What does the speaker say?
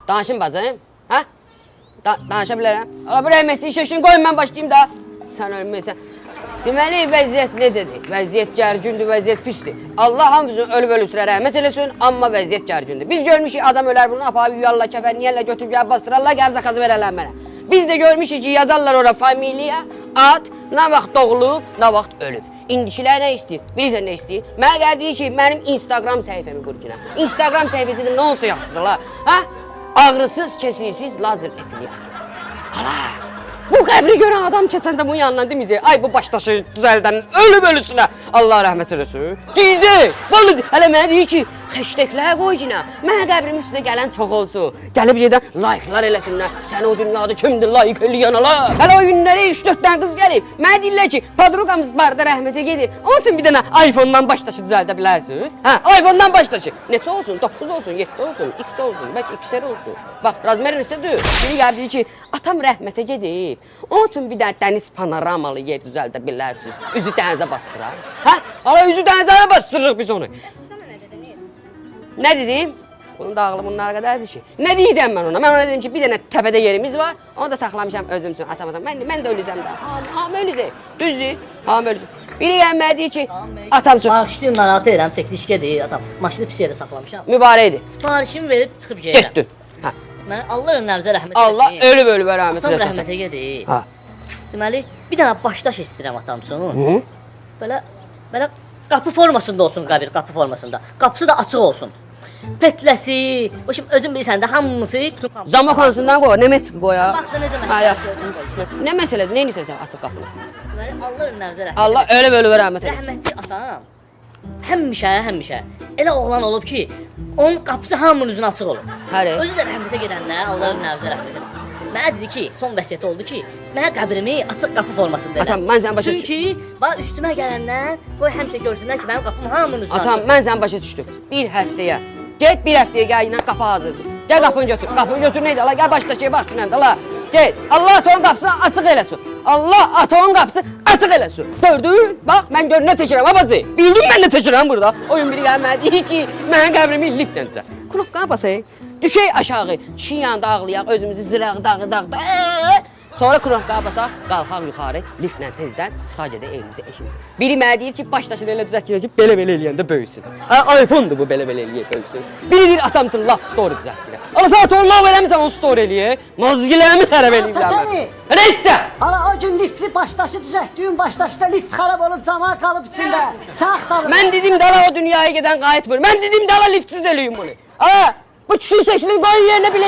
Danışın bacım, hə? Danışa bilərəm. Allah bir rəhmətli işin qoyun mən başlayayım da. Sən ölməyəsən. Deməli, vəziyyət necədir? Vəziyyət gərgündür, vəziyyət pisdir. Allah hamımızın ölüsünə rəhmət eləsin, amma vəziyyət gərgündür. Biz görmüşük adam ölər bunu, aparıb yuyarlar, kəfənliyərlər, götürüb gəlib bastırarlar, gəlib zakazı verərlər mənə. Biz də görmüşük ki, yazarlar ora familiya, ad, nə vaxt doğulub, nə vaxt ölüb. İndikilər nə istəyir? Bilirsən nə istəyir? Mənə gəlib deyir ki, mənim Instagram səhifəmi qur günə. Instagram səhifəsi də nə olsa yaxşıdır la. Hə? Ağrısız, kesiksiz, lazer epiliyasız. Hala! Bu qəbri görən adam keçəndə bunun yanından deməyəcək. Ay bu başdaşı düzəldən ölüb ölüsünə. Allah rəhmət eləsin. Deyəcək. Vallahi hələ mənə deyir ki, hashtaglər qoy günə. Mənə qəbrimin üstünə gələn çox olsun. Gəlib yerdən like'lar eləsinlər. Sən o dünyada kimdir like eləyən ala? Hələ o günlərə 3-4 dənə qız gəlib. Mənə deyirlər ki, padruqamız barda rəhmətə gedib. Onun üçün bir dənə iPhone-dan başdaşı düzəldə bilərsiniz. Hə, iPhone-dan başdaşı. Neçə olsun? 9 olsun, 7 olsun, X olsun, bəlkə XR olsun. Bax, razmer neçə deyir? Biri gəlib deyir ki, atam rəhmətə gedib. Onun üçün bir dənə dəniz panoramalı yer düzəldə bilərsiniz. Üzü dənizə bastırar. Hə? Hala üzü dənizə bastırırıq biz onu. Nə dedim? Bunun da ağlı bunlara qədərdir ki. Nə deyəcəm mən ona? Mən ona dedim ki, bir dənə təpədə yerimiz var. Onu da saxlamışam özüm üçün, atam. Mən də öləcəm də. Hamı öləcək. Düzdür? Hamı öləcək. Biri gəlməyə deyir ki, atam üçün. Bağışlayın, narahat edirəm, çəkilişkədir atam. Maşını pis yerə saxlamışam. Mübarəkdir. Siparişimi verib çıxıb gedirəm. Getdin. Hə. Mən Allah önlərinizə rəhmət eləsin. Allah ölüb rəhmət Atam eləsin. rəhmətə gedir. Ha. Deməli, bir dənə başdaş istəyirəm atam üçün. Belə qapı formasında olsun qəbir, qapı formasında. Qapısı da açıq olsun. Petləsi, o şimdi özün bilirsən də hamısı Zamba konusundan qoy, nə metr qoya? Bax da necə Hə, məsələdir. nə məsələdir? Nə edirsən sən açıq qapını? Deməli, Allah önlərinizə rəhmət. Allah ölüb rəhmət eləsin. Rəhmətli atam. Həmişə elə oğlan olub ki, onun qapısı hamının üzünə açıq olur. Hələ. Özü də rəhmətə gedənlər Allah önlərinizə rəhmət eləsin. Mənə dedi ki, son vəsiyyəti oldu ki, mənə qəbrimi açıq qapı formasında elə. Atam, mən səni başa düşdüm. Çünki bax üstümə gələnlər qoy həmişə görsünlər ki, mənim qapım hamının üzünə Atam, açıq. mən səni başa düşdüm. Bir həftəyə. Get bir həftəyə gəl yine qapı hazırdır. Gəl qapını götür. Qapını götür neydi? Allah gəl başdakıya bax günəndə la. Get. Allah atonun qapısını açıq eləsin. Allah atonun qapısı açıq eləsin. Gördün? Bax mən gör nə çəkirəm abacı. Bildin mən nə çəkirəm burada? Oyun biri gəlib mənə deyir ki, mənim qəbrimi liflə düzəlt. Knopkaya basayıq. Düşək aşağı. Kişinin yanında ağlayaq, özümüzü cıraq dağda. Sonra knopkaya basaq, qalxaq yuxarı, liflə tezdən çıxaq gedək evimizə, eşimizə. Biri mənə deyir ki, başdaşını elə düzəltkilə ki, belə eləyəndə böyüsün. iPhone-dur bu belə eləyək böyüsün. Biri deyir atam üçün laf story düzəltkilə. Allah saat onu laf eləmirsən onu story eləyək. Mazgilərimi xərab eləyiblər mən. Neysə! Hala o gün lifli başdaşı düzəltdiyim başdaşda lift xarab olub cama qalıb içində. Sən axtarın. Mən dedim dala o dünyaya gedən qayıtmır. Mən dedim dala liftsiz eləyim bunu. Bu kişi şəklini qoyun yerinə bilək.